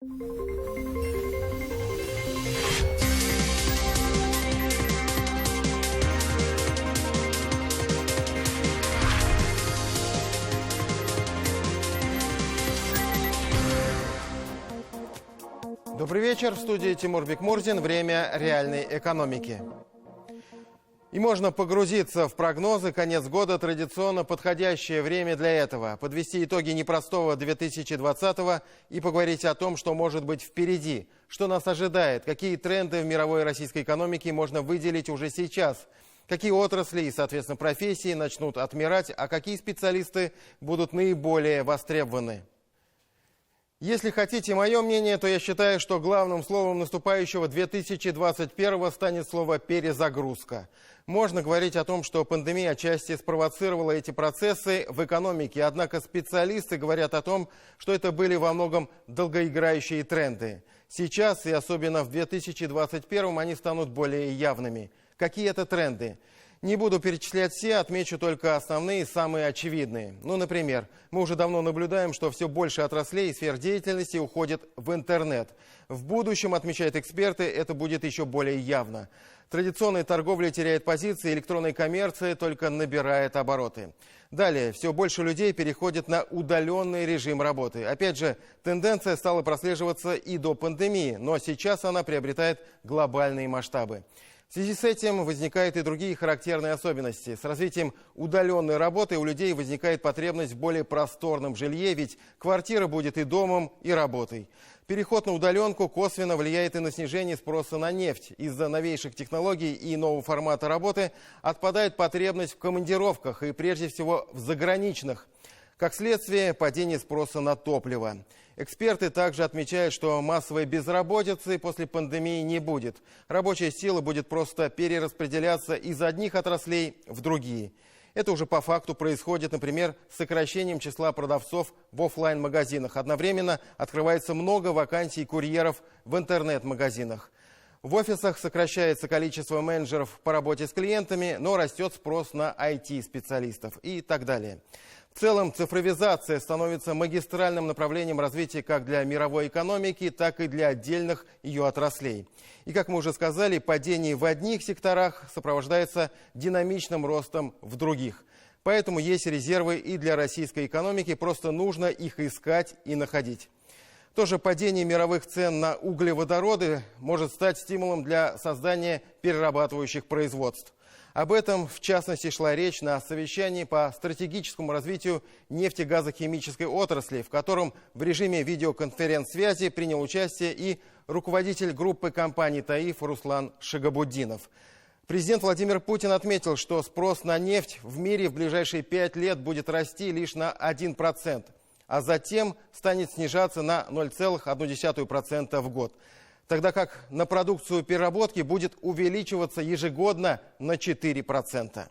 Добрый вечер. В студии Тимур Бекмурзин. Время реальной экономики. И можно погрузиться в прогнозы. Конец года – традиционно подходящее время для этого. Подвести итоги непростого 2020-го и поговорить о том, что может быть впереди, что нас ожидает, какие тренды в мировой и российской экономике можно выделить уже сейчас, какие отрасли и, соответственно, профессии начнут отмирать, а какие специалисты будут наиболее востребованы. Если хотите мое мнение, то я считаю, что главным словом наступающего 2021 станет слово «перезагрузка». Можно говорить о том, что пандемия отчасти спровоцировала эти процессы в экономике, однако специалисты говорят о том, что это были во многом долгоиграющие тренды. Сейчас, и особенно в 2021, они станут более явными. Какие это тренды? Не буду перечислять все, отмечу только основные, самые очевидные. Например, мы уже давно наблюдаем, что все больше отраслей и сфер деятельности уходит в интернет. В будущем, отмечают эксперты, это будет еще более явно. Традиционная торговля теряет позиции, электронная коммерция только набирает обороты. Далее, все больше людей переходят на удаленный режим работы. Опять же, тенденция стала прослеживаться и до пандемии, но сейчас она приобретает глобальные масштабы. В связи с этим возникают и другие характерные особенности. С развитием удаленной работы у людей возникает потребность в более просторном жилье, ведь квартира будет и домом, и работой. Переход на удаленку косвенно влияет и на снижение спроса на нефть. Из-за новейших технологий и нового формата работы отпадает потребность в командировках и прежде всего в заграничных. Как следствие, падение спроса на топливо. Эксперты также отмечают, что массовой безработицы после пандемии не будет. Рабочая сила будет просто перераспределяться из одних отраслей в другие. Это уже по факту происходит, например, с сокращением числа продавцов в офлайн-магазинах. Одновременно открывается много вакансий курьеров в интернет-магазинах. В офисах сокращается количество менеджеров по работе с клиентами, но растет спрос на IT-специалистов и так далее. В целом, цифровизация становится магистральным направлением развития как для мировой экономики, так и для отдельных ее отраслей. И, как мы уже сказали, падение в одних секторах сопровождается динамичным ростом в других. Поэтому есть резервы и для российской экономики, просто нужно их искать и находить. Тоже падение мировых цен на углеводороды может стать стимулом для создания перерабатывающих производств. Об этом, в частности, шла речь на совещании по стратегическому развитию нефтегазохимической отрасли, в котором в режиме видеоконференц-связи принял участие и руководитель группы компаний «Таиф» Руслан Шагабуддинов. Президент Владимир Путин отметил, что спрос на нефть в мире в ближайшие 5 лет будет расти лишь на 1%, а затем станет снижаться на 0,1% в год. Тогда как на продукцию переработки будет увеличиваться ежегодно на 4%.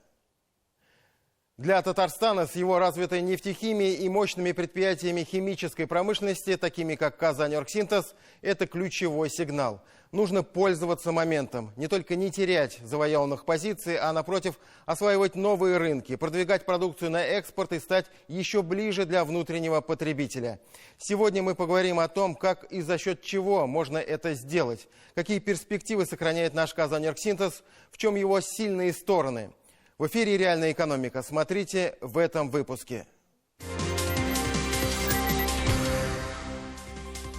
Для Татарстана с его развитой нефтехимией и мощными предприятиями химической промышленности, такими как «Казаньоргсинтез», это ключевой сигнал. Нужно пользоваться моментом, не только не терять завоеванных позиций, а напротив осваивать новые рынки, продвигать продукцию на экспорт и стать еще ближе для внутреннего потребителя. Сегодня мы поговорим о том, как и за счет чего можно это сделать, какие перспективы сохраняет наш «Казаньоргсинтез», в чем его сильные стороны. В эфире «Реальная экономика». Смотрите в этом выпуске.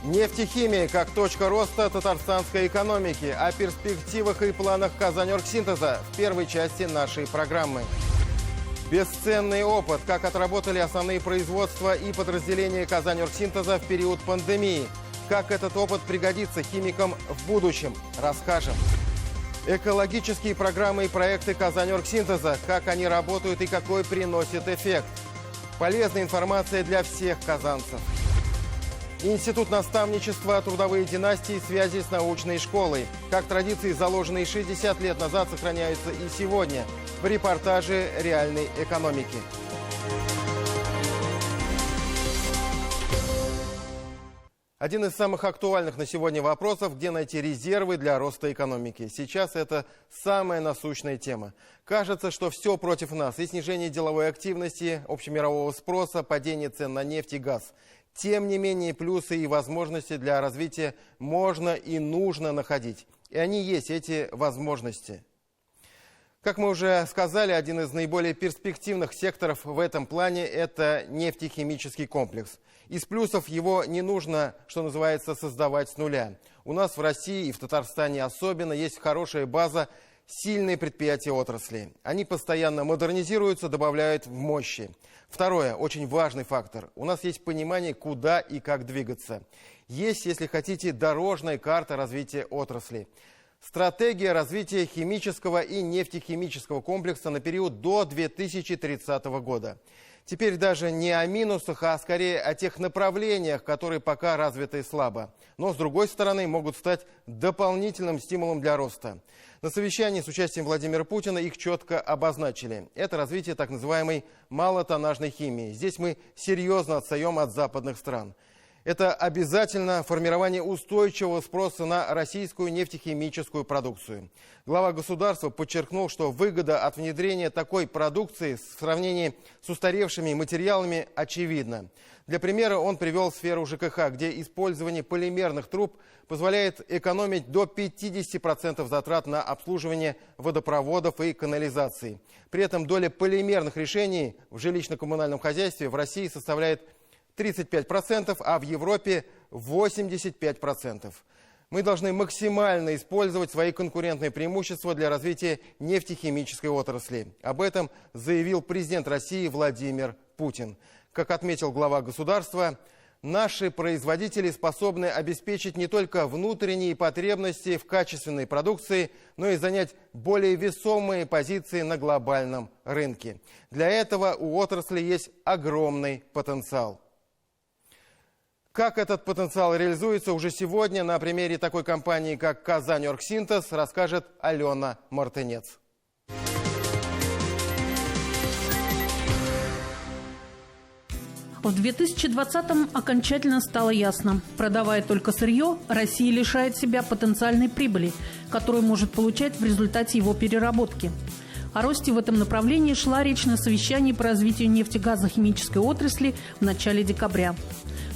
Нефтехимия как точка роста татарстанской экономики. О перспективах и планах «Казаньоргсинтеза» в первой части нашей программы. Бесценный опыт, как отработали основные производства и подразделения «Казаньоргсинтеза» в период пандемии. Как этот опыт пригодится химикам в будущем, расскажем. Экологические программы и проекты «Казаньоргсинтеза», как они работают и какой приносит эффект. Полезная информация для всех казанцев. Институт наставничества, трудовые династии, связи с научной школой. Как традиции, заложенные 60 лет назад, сохраняются и сегодня. В репортаже «Реальной экономики». Один из самых актуальных на сегодня вопросов, где найти резервы для роста экономики. Сейчас это самая насущная тема. Кажется, что все против нас. И снижение деловой активности, общемирового спроса, падение цен на нефть и газ. Тем не менее, плюсы и возможности для развития можно и нужно находить. И они есть, эти возможности. Как мы уже сказали, один из наиболее перспективных секторов в этом плане – это нефтехимический комплекс. Из плюсов его не нужно, что называется, создавать с нуля. У нас в России и в Татарстане особенно есть хорошая база, сильные предприятия отрасли. Они постоянно модернизируются, добавляют в мощи. Второе, очень важный фактор. У нас есть понимание, куда и как двигаться. Есть, если хотите, дорожная карта развития отрасли. Стратегия развития химического и нефтехимического комплекса на период до 2030 года. Теперь даже не о минусах, а скорее о тех направлениях, которые пока развиты слабо. Но, с другой стороны, могут стать дополнительным стимулом для роста. На совещании с участием Владимира Путина их четко обозначили. Это развитие так называемой малотоннажной химии. Здесь мы серьезно отстаем от западных стран. Это обязательно формирование устойчивого спроса на российскую нефтехимическую продукцию. Глава государства подчеркнул, что выгода от внедрения такой продукции в сравнении с устаревшими материалами очевидна. Для примера он привел сферу ЖКХ, где использование полимерных труб позволяет экономить до 50% затрат на обслуживание водопроводов и канализации. При этом доля полимерных решений в жилищно-коммунальном хозяйстве в России составляет 35%, а в Европе 85%. Мы должны максимально использовать свои конкурентные преимущества для развития нефтехимической отрасли. Об этом заявил президент России Владимир Путин. Как отметил глава государства, наши производители способны обеспечить не только внутренние потребности в качественной продукции, но и занять более весомые позиции на глобальном рынке. Для этого у отрасли есть огромный потенциал. Как этот потенциал реализуется уже сегодня на примере такой компании, как «Казань-Оргсинтез», расскажет Алена Мартынец. В 2020-м окончательно стало ясно. Продавая только сырье, Россия лишает себя потенциальной прибыли, которую может получать в результате его переработки. О росте в этом направлении шла речь на совещании по развитию нефтегазохимической отрасли в начале декабря.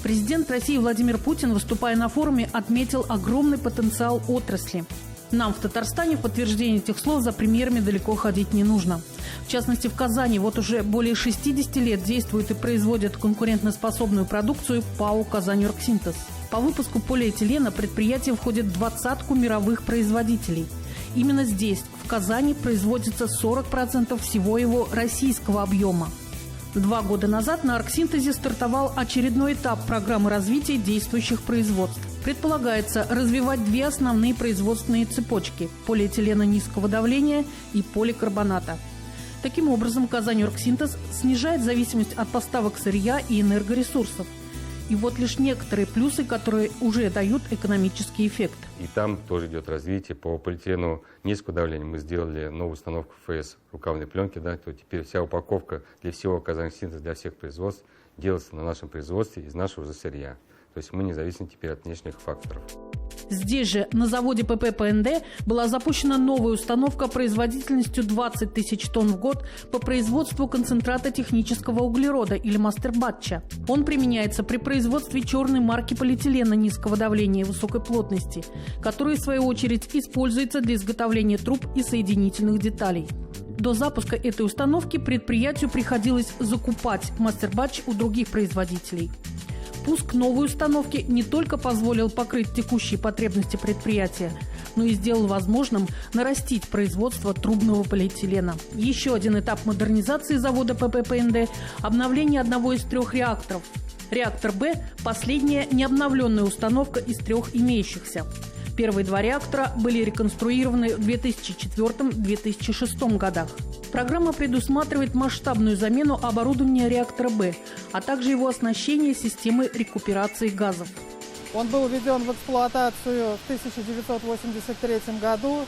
Президент России Владимир Путин, выступая на форуме, отметил огромный потенциал отрасли. Нам в Татарстане в подтверждение этих слов за примерами далеко ходить не нужно. В частности, в Казани вот уже более 60 лет действует и производит конкурентоспособную продукцию ПАО «Казань-Оргсинтез». По выпуску полиэтилена предприятие входит в 20-ку мировых производителей. Именно здесь, в Казани, производится 40% всего его российского объема. 2 года назад на «Оргсинтезе» стартовал очередной этап программы развития действующих производств. Предполагается развивать 2 основные производственные цепочки – полиэтилена низкого давления и поликарбоната. Таким образом, «Казань-Оргсинтез» снижает зависимость от поставок сырья и энергоресурсов. И вот лишь некоторые плюсы, которые уже дают экономический эффект. И там тоже идет развитие. По полиэтилену низкого давления мы сделали новую установку ФС рукавной пленки. Да, то теперь вся упаковка для всего «Казань-Оргсинтез», для всех производств делается на нашем производстве из нашего же сырья. То есть мы не зависим теперь от внешних факторов. Здесь же, на заводе ПП ПНД, была запущена новая установка производительностью 20 тысяч тонн в год по производству концентрата технического углерода или мастербатча. Он применяется при производстве черной марки полиэтилена низкого давления и высокой плотности, который, в свою очередь, используется для изготовления труб и соединительных деталей. До запуска этой установки предприятию приходилось закупать мастербатч у других производителей. Пуск новой установки не только позволил покрыть текущие потребности предприятия, но и сделал возможным нарастить производство трубного полиэтилена. Еще один этап модернизации завода ПП ПНД – обновление одного из 3 реакторов. Реактор «Б» – последняя необновленная установка из 3 имеющихся. Первые 2 реактора были реконструированы в 2004-2006 годах. Программа предусматривает масштабную замену оборудования реактора «Б», а также его оснащение системой рекуперации газов. Он был введен в эксплуатацию в 1983 году.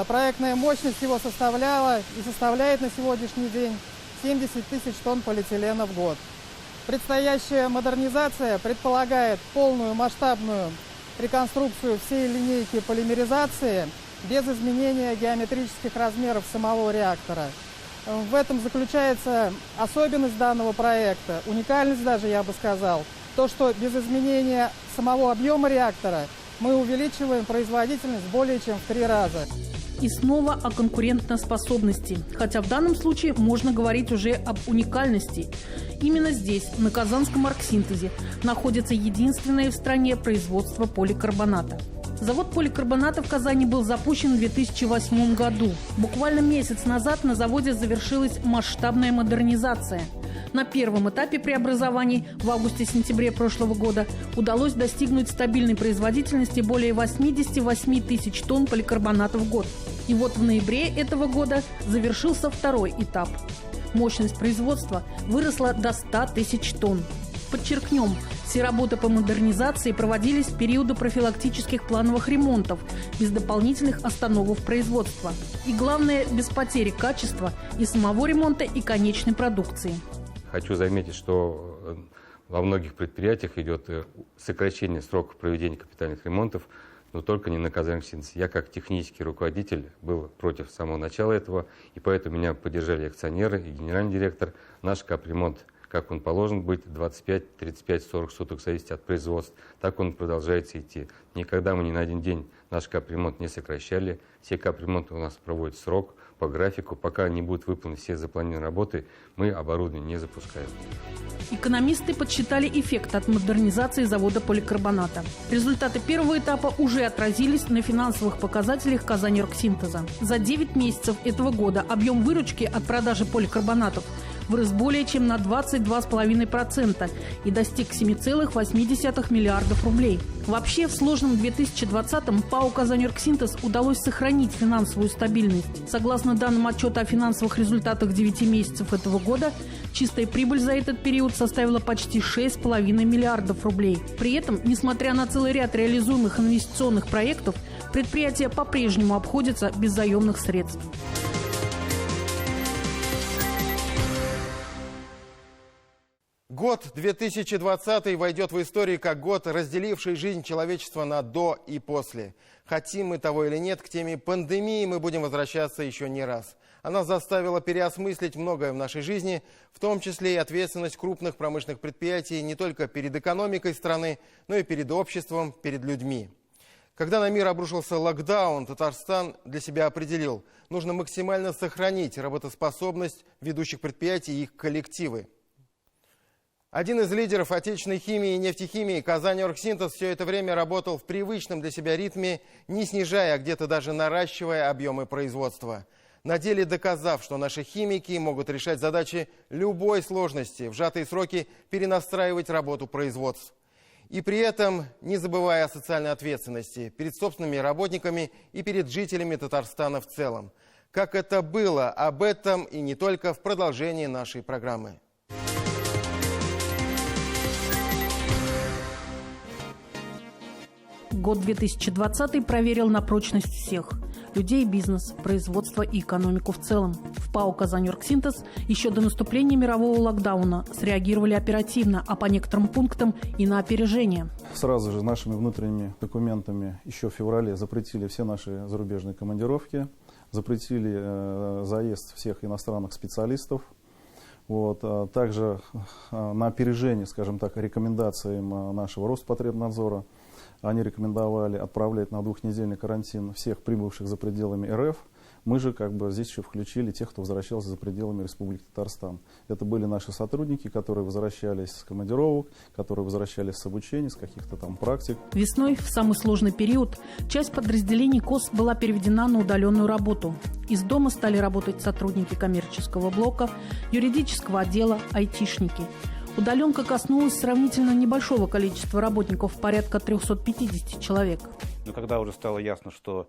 Проектная мощность его составляла и составляет на сегодняшний день 70 тысяч тонн полиэтилена в год. Предстоящая модернизация предполагает полную масштабную реконструкцию всей линейки полимеризации без изменения геометрических размеров самого реактора. В этом заключается особенность данного проекта, уникальность даже, я бы сказал. то, что без изменения самого объема реактора мы увеличиваем производительность более чем в 3 раза. И снова о конкурентоспособности. Хотя в данном случае можно говорить уже об уникальности. Именно здесь, на Казанском оргсинтезе, находится единственное в стране производство поликарбоната. Завод поликарбоната в Казани был запущен в 2008 году. Буквально месяц назад на заводе завершилась масштабная модернизация. На первом этапе преобразований в августе-сентябре прошлого года удалось достигнуть стабильной производительности более 88 тысяч тонн поликарбоната в год. И вот в ноябре этого года завершился второй этап. Мощность производства выросла до 100 тысяч тонн. Подчеркнем, все работы по модернизации проводились в периоды профилактических плановых ремонтов, без дополнительных остановок производства. И главное, без потери качества и самого ремонта, и конечной продукции. Хочу заметить, что во многих предприятиях идет сокращение сроков проведения капитальных ремонтов, но только не на Казаноргсинтез. Я как технический руководитель был против самого начала этого, и поэтому меня поддержали акционеры и генеральный директор. Наш капремонт, как он положен быть, 25, 35, 40 суток, зависит от производства, так он продолжается идти. Никогда мы ни на один день наш капремонт не сокращали. Все капремонты у нас проводят срок, по графику. Пока не будут выполнены все запланированные работы, мы оборудование не запускаем. Экономисты подсчитали эффект от модернизации завода поликарбоната. Результаты первого этапа уже отразились на финансовых показателях Казаноргсинтеза. За 9 месяцев этого года объем выручки от продажи поликарбонатов вырос более чем на 22,5% и достиг 7,8 миллиардов рублей. Вообще, в сложном 2020-м ПАО «Казаноргсинтез» удалось сохранить финансовую стабильность. Согласно данным отчета о финансовых результатах 9 месяцев этого года, чистая прибыль за этот период составила почти 6,5 миллиардов рублей. При этом, несмотря на целый ряд реализуемых инвестиционных проектов, предприятие по-прежнему обходится без заемных средств. Год 2020 войдет в историю как год, разделивший жизнь человечества на «до» и «после». Хотим мы того или нет, к теме пандемии мы будем возвращаться еще не раз. Она заставила переосмыслить многое в нашей жизни, в том числе и ответственность крупных промышленных предприятий не только перед экономикой страны, но и перед обществом, перед людьми. Когда на мир обрушился локдаун, Татарстан для себя определил: нужно максимально сохранить работоспособность ведущих предприятий и их коллективы. Один из лидеров отечественной химии и нефтехимии, Казаноргсинтез, все это время работал в привычном для себя ритме, не снижая, а где-то даже наращивая объемы производства. На деле доказав, что наши химики могут решать задачи любой сложности, в сжатые сроки перенастраивать работу производств. И при этом не забывая о социальной ответственности перед собственными работниками и перед жителями Татарстана в целом. Как это было, об этом и не только в продолжении нашей программы. Год 2020 проверил на прочность всех – людей, бизнес, производство и экономику в целом. В ПАО «Казаноргсинтез» еще до наступления мирового локдауна среагировали оперативно, а по некоторым пунктам и на опережение. Сразу же нашими внутренними документами еще в феврале запретили все наши зарубежные командировки, запретили заезд всех иностранных специалистов. Также на опережение, скажем так, рекомендациям нашего Роспотребнадзора они рекомендовали отправлять на 2-недельный карантин всех прибывших за пределами РФ. Мы же здесь еще включили тех, кто возвращался за пределами Республики Татарстан. Это были наши сотрудники, которые возвращались с командировок, которые возвращались с обучения, с каких-то там практик. Весной, в самый сложный период, часть подразделений КОС была переведена на удаленную работу. Из дома стали работать сотрудники коммерческого блока, юридического отдела, айтишники. Удаленка коснулась сравнительно небольшого количества работников, порядка 350 человек. Но когда уже стало ясно, что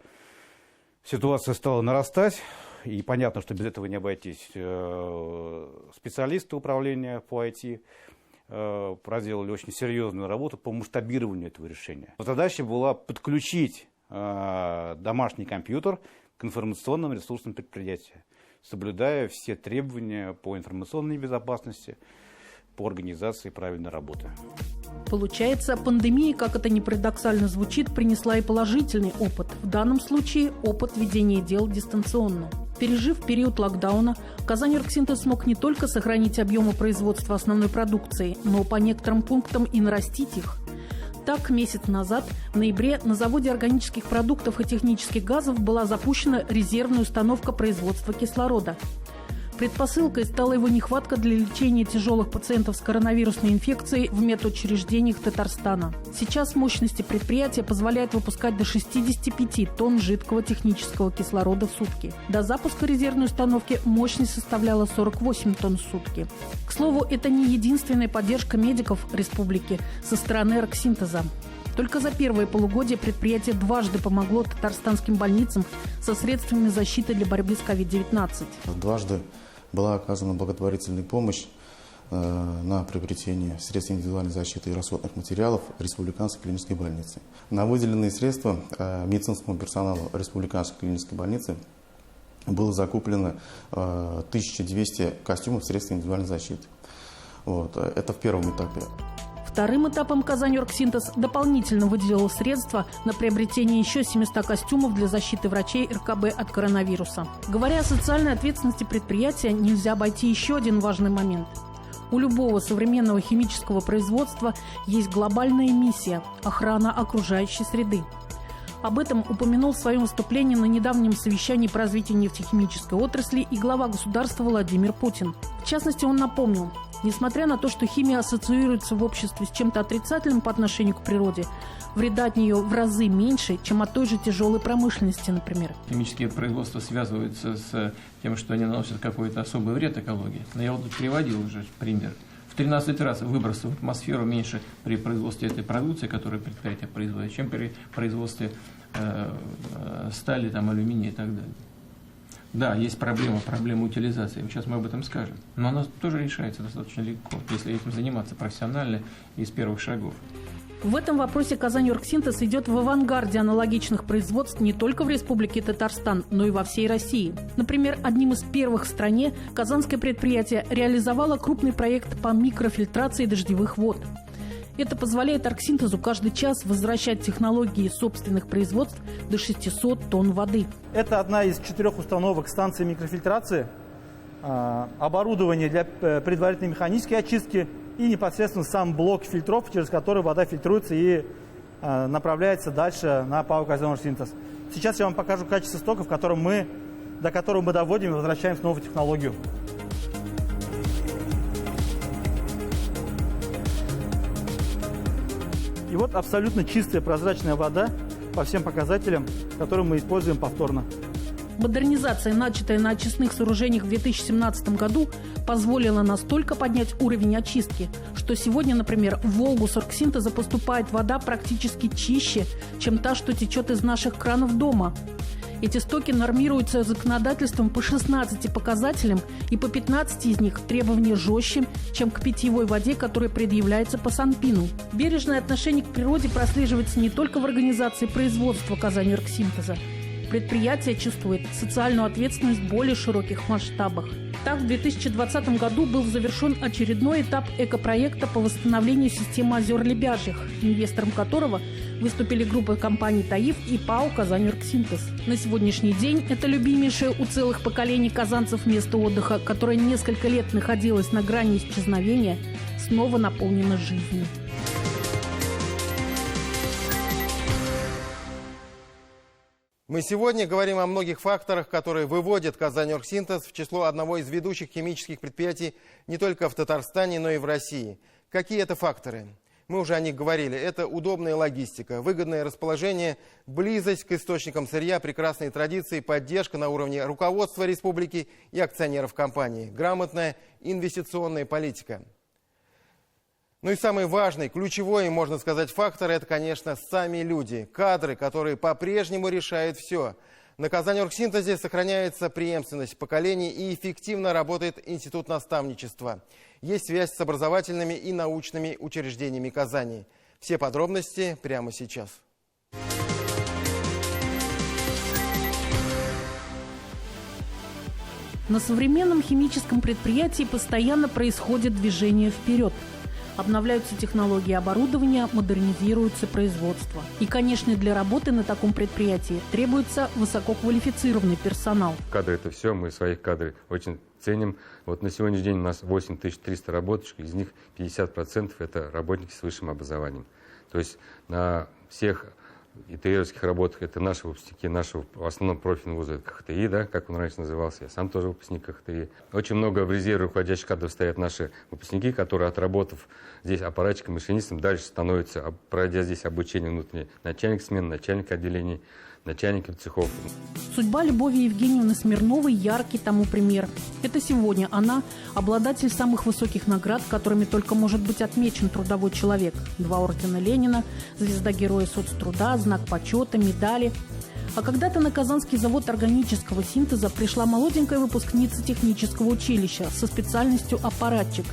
ситуация стала нарастать, и понятно, что без этого не обойтись, специалисты управления по IT проделали очень серьезную работу по масштабированию этого решения. Задача была подключить домашний компьютер к информационным ресурсам предприятия, соблюдая все требования по информационной безопасности, по организации правильной работы. Получается, пандемия, как это ни парадоксально звучит, принесла и положительный опыт. В данном случае опыт ведения дел дистанционно. Пережив период локдауна, Казаньоргсинтез смог не только сохранить объемы производства основной продукции, но по некоторым пунктам и нарастить их. Так, месяц назад, в ноябре, на заводе органических продуктов и технических газов была запущена резервная установка производства кислорода. Предпосылкой стала его нехватка для лечения тяжелых пациентов с коронавирусной инфекцией в медучреждениях Татарстана. Сейчас мощности предприятия позволяют выпускать до 65 тонн жидкого технического кислорода в сутки. До запуска резервной установки мощность составляла 48 тонн в сутки. К слову, это не единственная поддержка медиков республики со стороны Оргсинтеза. Только за первое полугодие предприятие дважды помогло татарстанским больницам со средствами защиты для борьбы с COVID-19. Дважды была оказана благотворительная помощь на приобретение средств индивидуальной защиты и расходных материалов Республиканской клинической больницы. На выделенные средства медицинскому персоналу Республиканской клинической больницы было закуплено 1200 костюмов средств индивидуальной защиты. Это в первом этапе. Вторым этапом Казаньоргсинтез дополнительно выделил средства на приобретение еще 700 костюмов для защиты врачей РКБ от коронавируса. Говоря о социальной ответственности предприятия, нельзя обойти еще один важный момент. У любого современного химического производства есть глобальная миссия – охрана окружающей среды. Об этом упомянул в своем выступлении на недавнем совещании по развитию нефтехимической отрасли и глава государства Владимир Путин. В частности, он напомнил, несмотря на то, что химия ассоциируется в обществе с чем-то отрицательным по отношению к природе, вреда от нее в разы меньше, чем от той же тяжелой промышленности, например. Химические производства связываются с тем, что они наносят какой-то особый вред экологии. Но я вот тут приводил уже пример. В 13 раз выбросов в атмосферу меньше при производстве этой продукции, которую предприятие производит, чем при производстве стали, алюминия и так далее. Да, есть проблема утилизации, сейчас мы об этом скажем. Но она тоже решается достаточно легко, если этим заниматься профессионально и с первых шагов. В этом вопросе Казаньоргсинтез идет в авангарде аналогичных производств не только в Республике Татарстан, но и во всей России. Например, одним из первых в стране казанское предприятие реализовало крупный проект по микрофильтрации дождевых вод. Это позволяет Оргсинтезу каждый час возвращать технологии собственных производств до 600 тонн воды. Это одна из 4 установок станции микрофильтрации, оборудование для предварительной механической очистки и непосредственно сам блок фильтров, через который вода фильтруется и направляется дальше на ПАО «Казаньоргсинтез». Сейчас я вам покажу качество стока, до которого мы доводим и возвращаем в новую технологию. И вот абсолютно чистая прозрачная вода по всем показателям, которые мы используем повторно. Модернизация, начатая на очистных сооружениях в 2017 году, позволила настолько поднять уровень очистки, что сегодня, например, в Волгу с Оргсинтеза поступает вода практически чище, чем та, что течет из наших кранов дома. Эти стоки нормируются законодательством по 16 показателям, и по 15 из них требования жестче, чем к питьевой воде, которая предъявляется по Санпину. Бережное отношение к природе прослеживается не только в организации производства Казаньоргсинтеза. Предприятие чувствует социальную ответственность в более широких масштабах. Так, в 2020 году был завершен очередной этап экопроекта по восстановлению системы озер Лебяжьих, инвестором которого выступили группы компаний «Таиф» и ПАО «Казаньоргсинтез». На сегодняшний день это любимейшее у целых поколений казанцев место отдыха, которое несколько лет находилось на грани исчезновения, снова наполнено жизнью. Мы сегодня говорим о многих факторах, которые выводят Казаньоргсинтез в число одного из ведущих химических предприятий не только в Татарстане, но и в России. Какие это факторы? Мы уже о них говорили. Это удобная логистика, выгодное расположение, близость к источникам сырья, прекрасные традиции, поддержка на уровне руководства республики и акционеров компании, грамотная инвестиционная политика. Ну и самый важный, ключевой, можно сказать, фактор – это, конечно, сами люди, кадры, которые по-прежнему решают все. На Казаньоргсинтезе сохраняется преемственность поколений и эффективно работает институт наставничества. Есть связь с образовательными и научными учреждениями Казани. Все подробности прямо сейчас. На современном химическом предприятии постоянно происходит движение вперед. Обновляются технологии оборудования, модернизируется производство. И, конечно, для работы на таком предприятии требуется высококвалифицированный персонал. Кадры – это все, мы своих кадров очень ценим. Вот на сегодняшний день у нас 8300 работников, из них 50% это работники с высшим образованием. То есть на всех ИТРовских работах это наши выпускники нашего в основном профильного вуза КХТИ, да, как он раньше назывался, я сам тоже выпускник КХТИ. Очень много в резерве руководящих кадров стоят наши выпускники, которые, отработав здесь аппаратчиком, машинистом, дальше становятся, пройдя здесь обучение внутреннее, начальник смены, начальник отделений, начальников цехов. Судьба Любови Евгеньевны Смирновой яркий тому пример. Это сегодня она обладатель самых высоких наград, которыми только может быть отмечен трудовой человек. 2 ордена Ленина, звезда Героя соцтруда, знак почета, медали. А когда-то на Казанский завод органического синтеза пришла молоденькая выпускница технического училища со специальностью аппаратчик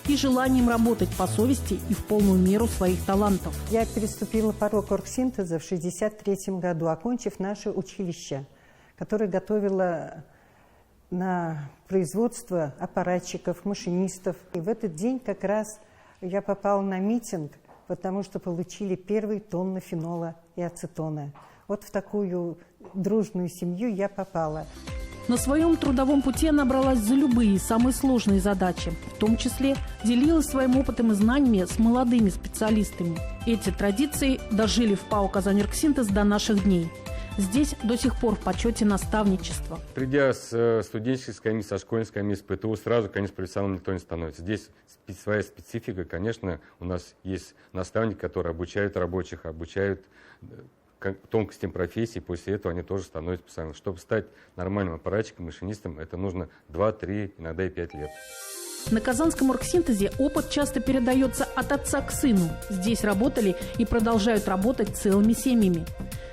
и желанием работать по совести и в полную меру своих талантов. Я переступила порог оргсинтеза в 1963 году, окончив наше училище, которое готовило на производство аппаратчиков, машинистов. И в этот день как раз я попала на митинг, потому что получили 1 тонны фенола и ацетона. Вот в такую дружную семью я попала. На своем трудовом пути она бралась за любые самые сложные задачи. В том числе делилась своим опытом и знаниями с молодыми специалистами. Эти традиции дожили в ПАО «Казанэргсинтез» до наших дней. Здесь до сих пор в почете наставничество. Придя с студенческой скамьи, со школьной скамьи, с ПТУ, сразу, конечно, профессионалом никто не становится. Здесь своя специфика. Конечно, у нас есть наставники, которые обучают рабочих, обучают тонкостям профессии, после этого они тоже становятся профессионалами. Чтобы стать нормальным аппаратчиком, машинистом, это нужно 2-3, иногда и 5 лет. На Казанском оргсинтезе опыт часто передается от отца к сыну. Здесь работали и продолжают работать целыми семьями.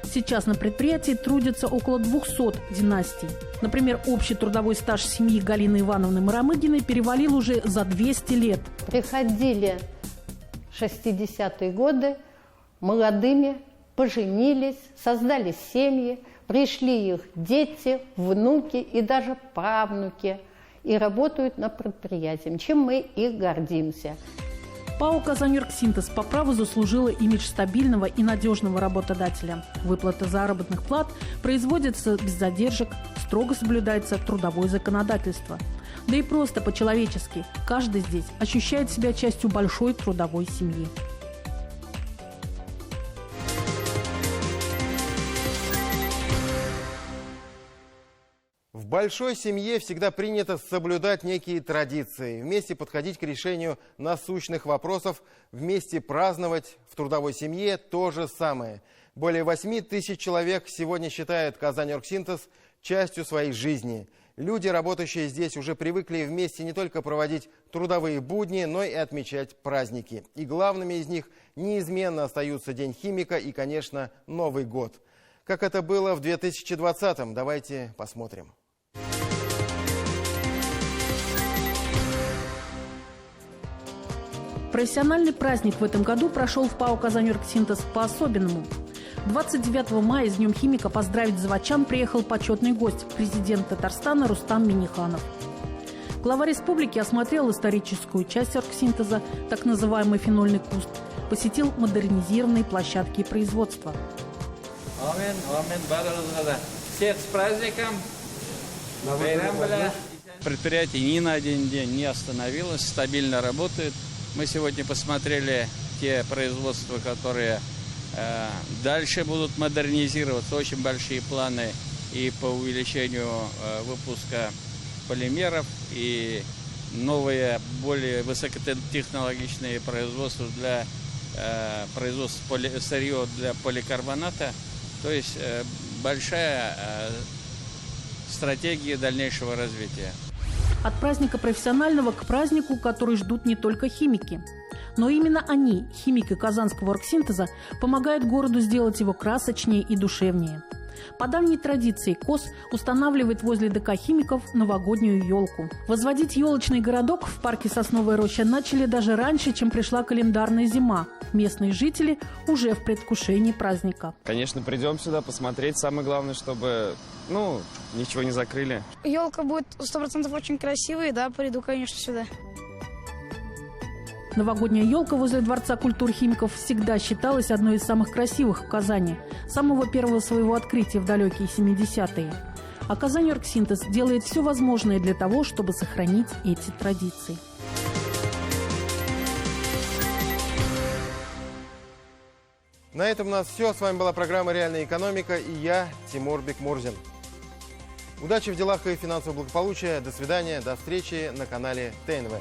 Сейчас на предприятии трудятся около 200 династий. Например, общий трудовой стаж семьи Галины Ивановны Марамыгиной перевалил уже за 200 лет. Приходили 60-е годы молодыми, поженились, создали семьи, пришли их дети, внуки и даже правнуки и работают на предприятии, чем мы и гордимся. ПАО «Казанэргсинтез» по праву заслужила имидж стабильного и надежного работодателя. Выплата заработных плат производится без задержек, строго соблюдается трудовое законодательство. Да и просто по-человечески. Каждый здесь ощущает себя частью большой трудовой семьи. В большой семье всегда принято соблюдать некие традиции, вместе подходить к решению насущных вопросов, вместе праздновать. В трудовой семье то же самое. Более 8 тысяч человек сегодня считают Казанэргсинтез частью своей жизни. Люди, работающие здесь, уже привыкли вместе не только проводить трудовые будни, но и отмечать праздники. И главными из них неизменно остаются День химика и, конечно, Новый год. Как это было в 2020-м, давайте посмотрим. Профессиональный праздник в этом году прошел в ПАО «Казанэргсинтез» по-особенному. 29 мая с Днем химика поздравить заводчан приехал почетный гость, президент Татарстана Рустам Минниханов. Глава республики осмотрел историческую часть оргсинтеза, так называемый фенольный куст, посетил модернизированные площадки производства. Всех с праздником! Предприятие ни на один день не остановилось, стабильно работает. Мы сегодня посмотрели те производства, которые дальше будут модернизироваться. Очень большие планы и по увеличению выпуска полимеров, и новые, более высокотехнологичные производства для производства сырья для поликарбоната. То есть большая стратегия дальнейшего развития. От праздника профессионального к празднику, который ждут не только химики. Но именно они, химики Казанского оргсинтеза, помогают городу сделать его красочнее и душевнее. По давней традиции КОС устанавливает возле ДК химиков новогоднюю елку. Возводить елочный городок в парке Сосновая Роща начали даже раньше, чем пришла календарная зима. Местные жители уже в предвкушении праздника. Конечно, придем сюда посмотреть. Самое главное, чтобы ничего не закрыли. Елка будет 100% очень красивой, да, приду, конечно, сюда. Новогодняя елка возле Дворца культуры химиков всегда считалась одной из самых красивых в Казани, с самого первого своего открытия в далекие 70-е. А Казань Оргсинтез делает все возможное для того, чтобы сохранить эти традиции. На этом у нас все. С вами была программа «Реальная экономика» и я, Тимур Бекмурзин. Удачи в делах и финансового благополучия. До свидания. До встречи на канале ТНВ.